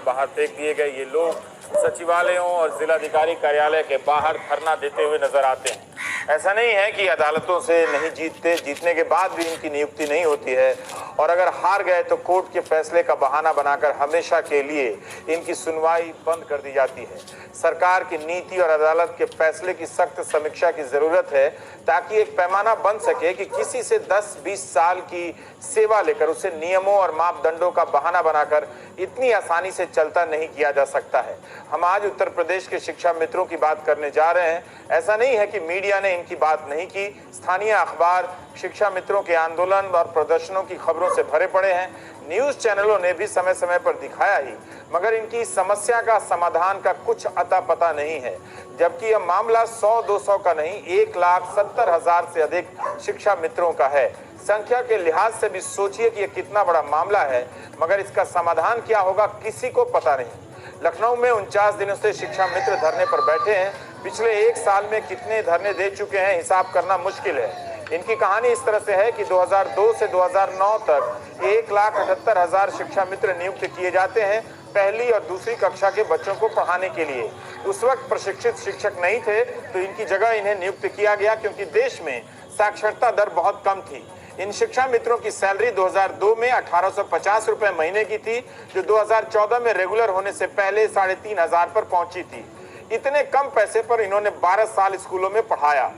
बाहर फेंक दिए गए। ये लोग सचिवालयों और जिलाधिकारी कार्यालय के बाहर धरना देते हुए नजर आते हैं। ऐसा नहीं है कि अदालतों से नहीं जीतते, जीतने के बाद भी इनकी नियुक्ति नहीं होती है, और अगर हार गए तो कोर्ट के फैसले का बहाना बनाकर हमेशा के लिए इनकी सुनवाई बंद कर दी जाती है। सरकार की नीति और अदालत के फैसले की सख्त समीक्षा की जरूरत है, ताकि एक पैमाना बन सके कि किसी से 10-20 साल की सेवा लेकर उसे नियमों और मापदंडों का बहाना बनाकर इतनी आसानी से चलता नहीं किया जा सकता है। हम आज उत्तर प्रदेश के शिक्षा मित्रों की बात करने जा रहे हैं। ऐसा नहीं है कि मीडिया ने इनकी बात नहीं की। स्थानीय अखबार शिक्षा मित्रों के आंदोलन और प्रदर्शनों की खबरों से भरे पड़े हैं। न्यूज चैनलों ने भी समय समय पर दिखाया ही, मगर इनकी समस्या का समाधान का कुछ अता पता नहीं है। जबकि यह मामला 100-200 का नहीं, 1,70,000 से अधिक शिक्षा मित्रों का है। संख्या के लिहाज से भी सोचिए कि यह कितना बड़ा मामला है, मगर इसका समाधान क्या होगा किसी को पता नहीं। लखनऊ में 49 दिनों से शिक्षा मित्र धरने पर बैठे हैं। पिछले 1 साल में कितने धरने दे चुके हैं, हिसाब करना मुश्किल है। इनकी कहानी इस तरह से है कि 2002 से 2009 तक 1,78,000 शिक्षा मित्र नियुक्त किए जाते हैं पहली और दूसरी कक्षा के बच्चों को पढ़ाने के लिए। उस वक्त प्रशिक्षित शिक्षक नहीं थे, तो इनकी जगह इन्हें नियुक्त किया गया, क्योंकि देश में साक्षरता दर बहुत कम थी। इन शिक्षा मित्रों की सैलरी 2002 में 1,850 रुपए महीने की थी, जो 2014 में रेगुलर होने से पहले 3,500 पर पहुंची थी। इतने कम पैसे पर इन्होंने 12 साल स्कूलों में पढ़ाया।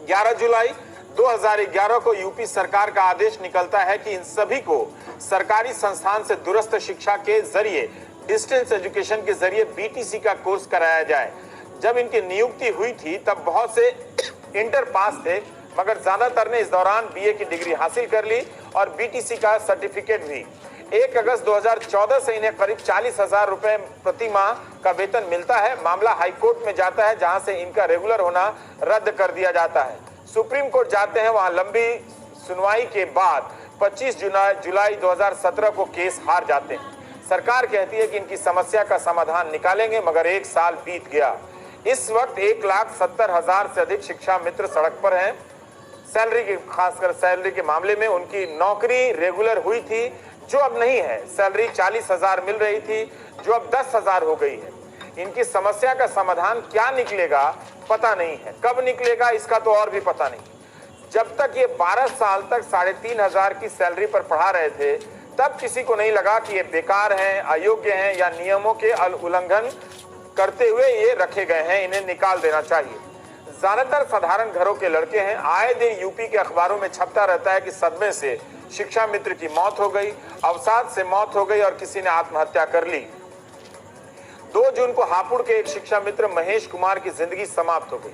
11 जुलाई 2011 को यूपी सरकार का आदेश निकलता है कि इन सभी को सरकारी संस्थान से दूरस्थ शिक्षा के जरिए, डिस्टेंस एजुकेशन के जरिए बीटीसी का कोर्स कराया जाए। जब इनकी नियुक्ति हुई थी तब बहुत से इंटर पास थे, मगर ज्यादातर ने इस दौरान बीए की डिग्री हासिल कर ली और बीटीसी का सर्टिफिकेट भी। 1 अगस्त 2014 से इन्हें करीब 40,000 रुपए प्रति माह का वेतन मिलता है। मामला हाईकोर्ट में जाता है, जहां से इनका रेगुलर होना रद्द कर दिया जाता है। सुप्रीम कोर्ट जाते हैं, वहां लंबी सुनवाई के बाद 25 जुलाई 2017 को केस हार जाते हैं। सरकार कहती है कि इनकी समस्या का समाधान निकालेंगे, मगर 1 साल बीत गया। इस वक्त 1,70,000 से अधिक शिक्षा मित्र सड़क पर हैं। सैलरी की, खासकर सैलरी के मामले में उनकी नौकरी रेगुलर हुई थी, जो अब नहीं है। सैलरी 40,000 मिल रही थी, जो अब 10,000 हो गई है। इनकी समस्या का समाधान क्या निकलेगा पता नहीं है, कब निकलेगा इसका तो और भी पता नहीं। जब तक ये 12 साल तक 3,500 की सैलरी पर पढ़ा रहे थे, तब किसी को नहीं लगा कि ये बेकार हैं, अयोग्य हैं या नियमों के उल्लंघन करते हुए ये रखे गए हैं, इन्हें निकाल देना चाहिए। ज्यादातर साधारण घरों के लड़के हैं। आए दिन यूपी के अखबारों में छपता रहता है कि सदमे से शिक्षा मित्र की मौत हो गई, अवसाद से मौत हो गई और किसी ने आत्महत्या कर ली। 2 जून को हापुड़ के एक शिक्षा मित्र महेश कुमार की जिंदगी समाप्त हो गई।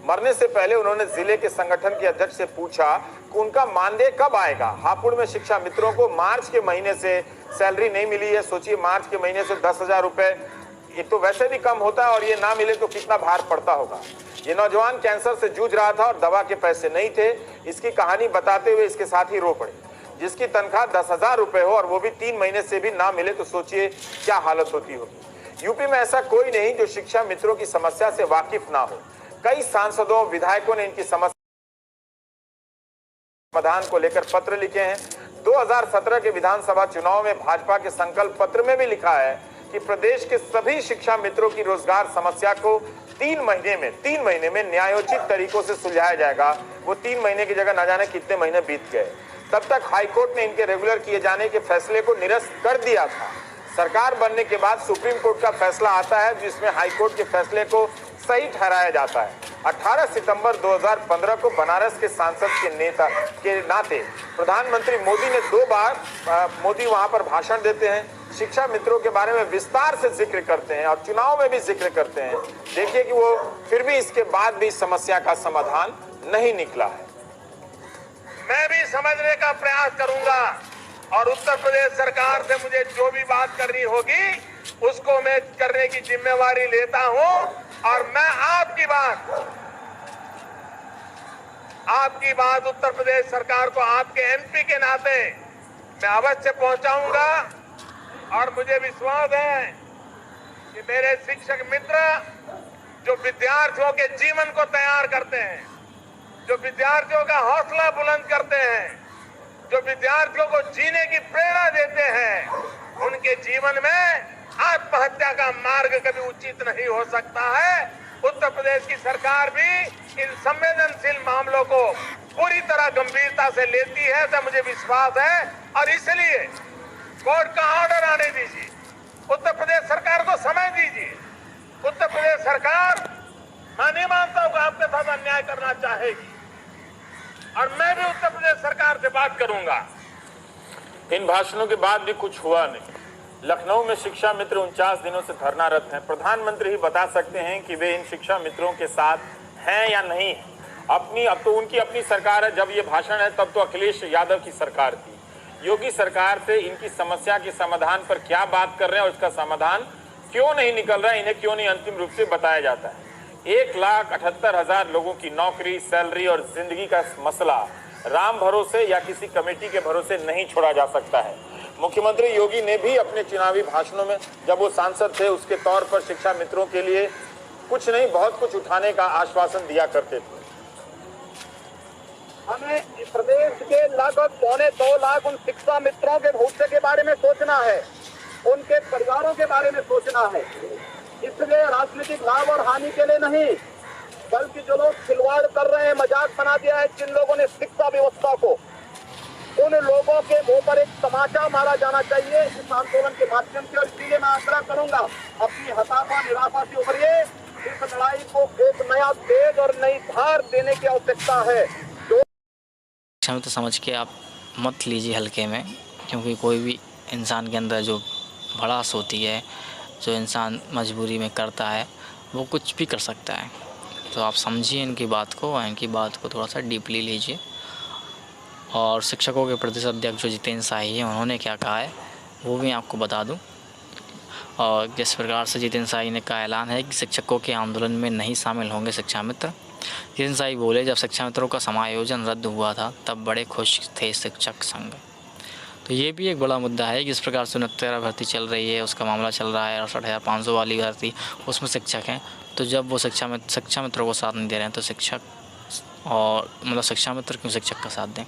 मरने से पहले उन्होंने जिले के संगठन के अध्यक्ष से पूछा कि उनका मानदेय कब आएगा। हापुड़ में शिक्षा मित्रों को मार्च के महीने से सैलरी नहीं मिली है। सोचिए, मार्च के महीने से 10,000 रुपए, ये तो वैसे भी कम होता है, और ये ना मिले तो कितना भार पड़ता होगा। ये नौजवान कैंसर से जूझ रहा था और दवा के पैसे नहीं थे। इसकी कहानी बताते हुए इसके साथ ही रो पड़े। जिसकी तनख्वाह 10,000 रुपए हो और वो भी 3 महीने से भी ना मिले, तो सोचिए क्या हालत होती होगी। यूपी में ऐसा कोई नहीं जो शिक्षा मित्रों की समस्या से वाकिफ ना हो। कई सांसदों, विधायकों ने इनकी समस्या समाधान को लेकर पत्र लिखे हैं। 2017 के विधानसभा चुनाव में भाजपा के संकल्प पत्र में भी लिखा है कि प्रदेश के सभी शिक्षा मित्रों की रोजगार समस्या को 3 महीने में न्यायोचित तरीकों से सुलझाया जाएगा। वो 3 महीने की जगह न जाने कितने महीने बीत गए। तब तक हाईकोर्ट ने इनके रेगुलर किए जाने के फैसले को निरस्त कर दिया था। सरकार बनने के बाद सुप्रीम कोर्ट का फैसला आता है, जिसमें हाईकोर्ट के फैसले को सही ठहराया जाता है। 18 सितंबर 2015 को बनारस के सांसद के नेता के नाते प्रधानमंत्री मोदी ने 2 बार मोदी वहां पर भाषण देते हैं, शिक्षा मित्रों के बारे में विस्तार से जिक्र करते हैं और चुनाव में भी जिक्र करते हैं। देखिए कि वो फिर भी इसके बाद भी समस्या का समाधान नहीं निकला है। मैं भी समझने का प्रयास करूंगा और उत्तर प्रदेश सरकार से मुझे जो भी बात करनी होगी उसको मैं करने की जिम्मेवारी लेता हूं, और मैं आपकी बात उत्तर प्रदेश सरकार को आपके एमपी के नाते मैं अवश्य पहुंचाऊंगा। और मुझे विश्वास है कि मेरे शिक्षक मित्र जो विद्यार्थियों के जीवन को तैयार करते हैं, जो विद्यार्थियों का हौसला बुलंद करते हैं, जो विद्यार्थियों को जीने की प्रेरणा देते हैं, उनके जीवन में आत्महत्या का मार्ग कभी उचित नहीं हो सकता है। उत्तर प्रदेश की सरकार भी इन संवेदनशील मामलों को पूरी तरह गंभीरता से लेती है, तो मुझे विश्वास है। और इसलिए कोर्ट का ऑर्डर आने दीजिए, उत्तर प्रदेश सरकार को समय दीजिए। उत्तर प्रदेश सरकार, मैं नहीं मानता हूं कि आपके साथ अन्याय करना चाहेगी, और मैं भी उत्तर प्रदेश सरकार से बात करूंगा। इन भाषणों के बाद भी कुछ हुआ नहीं। लखनऊ में शिक्षा मित्र 49 दिनों से धरनारत हैं। प्रधानमंत्री ही बता सकते हैं कि वे इन शिक्षा मित्रों के साथ हैं या नहीं। अब तो उनकी अपनी सरकार है। जब ये भाषण है तब तो अखिलेश यादव की सरकार थी। योगी सरकार से इनकी समस्या के समाधान पर क्या बात कर रहे हैं और इसका समाधान क्यों नहीं निकल रहा है, इन्हें क्यों नहीं अंतिम रूप से बताया जाता है। 1,78,000 लोगों की नौकरी, सैलरी और जिंदगी का मसला राम भरोसे या किसी कमेटी के भरोसे नहीं छोड़ा जा सकता है। मुख्यमंत्री योगी ने भी अपने चुनावी भाषणों में, जब वो सांसद थे, उसके तौर पर शिक्षा मित्रों के लिए कुछ नहीं बहुत कुछ उठाने का आश्वासन दिया करते थे। हमें प्रदेश के लगभग 2.25 लाख उन शिक्षा मित्रों के भविष्य के बारे में सोचना है, उनके परिवारों के बारे में सोचना है। इसलिए राजनीतिक लाभ और हानि के लिए नहीं, बल्कि जो लोग खिलवाड़ कर रहे हैं, मजाक बना दिया है जिन लोगों ने शिक्षा व्यवस्था को, उन लोगों के मुंह पर एक तमाचा मारा जाना चाहिए इस आंदोलन के माध्यम से। और इसलिए मैं आग्रह करूंगा, अपनी हताशा निराशा से उभरिए। इस लड़ाई को एक नया तेज और नई धार देने की आवश्यकता है। तो समझ के आप मत लीजिए हल्के में, क्योंकि कोई भी इंसान के अंदर जो भड़ास होती है, जो इंसान मजबूरी में करता है, वो कुछ भी कर सकता है। तो आप समझिए इनकी बात को थोड़ा सा डीपली लीजिए। और शिक्षकों के प्रदेश अध्यक्ष जो जितेंद्र शाही हैं, उन्होंने क्या कहा है वो भी आपको बता दूं। और जिस प्रकार से जितेंद्र शाही ने का ऐलान है कि शिक्षकों के आंदोलन में नहीं शामिल होंगे शिक्षा मित्र। जितेंद्र शाही बोले, जब शिक्षा मित्रों का समायोजन रद्द हुआ था तब बड़े खुश थे शिक्षक संघ। तो ये भी एक बड़ा मुद्दा है। जिस प्रकार से 69 भर्ती चल रही है, उसका मामला चल रहा है, और 68,500 वाली भर्ती, उसमें शिक्षक हैं। तो जब वो शिक्षा मित्रों को साथ नहीं दे रहे हैं, तो शिक्षक और मतलब शिक्षा मित्र क्यों शिक्षक का साथ दें।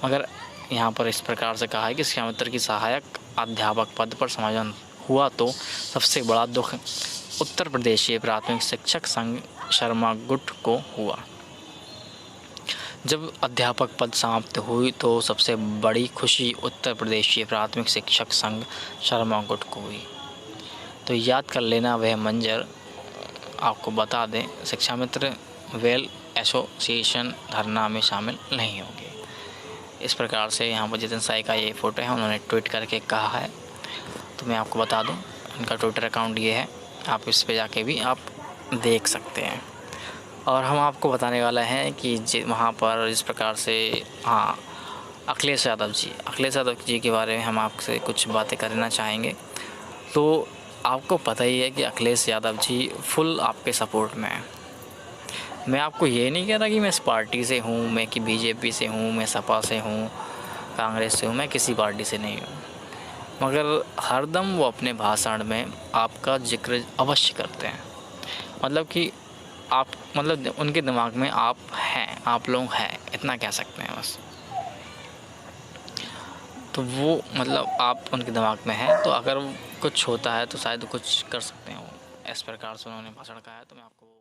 मगर यहाँ पर इस प्रकार से कहा है कि शिक्षा मित्र की सहायक अध्यापक पद पर समायोजन हुआ तो सबसे बड़ा दुख उत्तर प्रदेशीय प्राथमिक शिक्षक संघ शर्मा गुट को हुआ। जब अध्यापक पद समाप्त हुई तो सबसे बड़ी खुशी उत्तर प्रदेशीय प्राथमिक शिक्षक संघ शर्मा गुट को हुई। तो याद कर लेना वह मंजर। आपको बता दें, शिक्षा मित्र वेल एसोसिएशन धरना में शामिल नहीं होंगे। इस प्रकार से यहाँ पर जितेंद्र शाही का ये फ़ोटो है, उन्होंने ट्वीट करके कहा है। तो मैं आपको बता दूं, उनका ट्विटर अकाउंट ये है, आप इस पे जाके भी आप देख सकते हैं। और हम आपको बताने वाला है कि वहाँ पर इस प्रकार से अखिलेश यादव जी के बारे में हम आपसे कुछ बातें करना चाहेंगे। तो आपको पता ही है कि अखिलेश यादव जी फुल आपके सपोर्ट में हैं। मैं आपको ये नहीं कह रहा कि मैं इस पार्टी से हूँ, मैं कि बीजेपी से हूँ, मैं सपा से हूँ, कांग्रेस से हूँ, मैं किसी पार्टी से नहीं हूँ। मगर हरदम वो अपने भाषण में आपका जिक्र अवश्य करते हैं। मतलब कि आप उनके दिमाग में आप हैं, आप लोग हैं, इतना कह सकते हैं बस। तो वो आप उनके दिमाग में हैं, तो अगर कुछ होता है तो शायद कुछ कर सकते हैं वो। इस प्रकार से उन्होंने भाषण कहा है। तो मैं आपको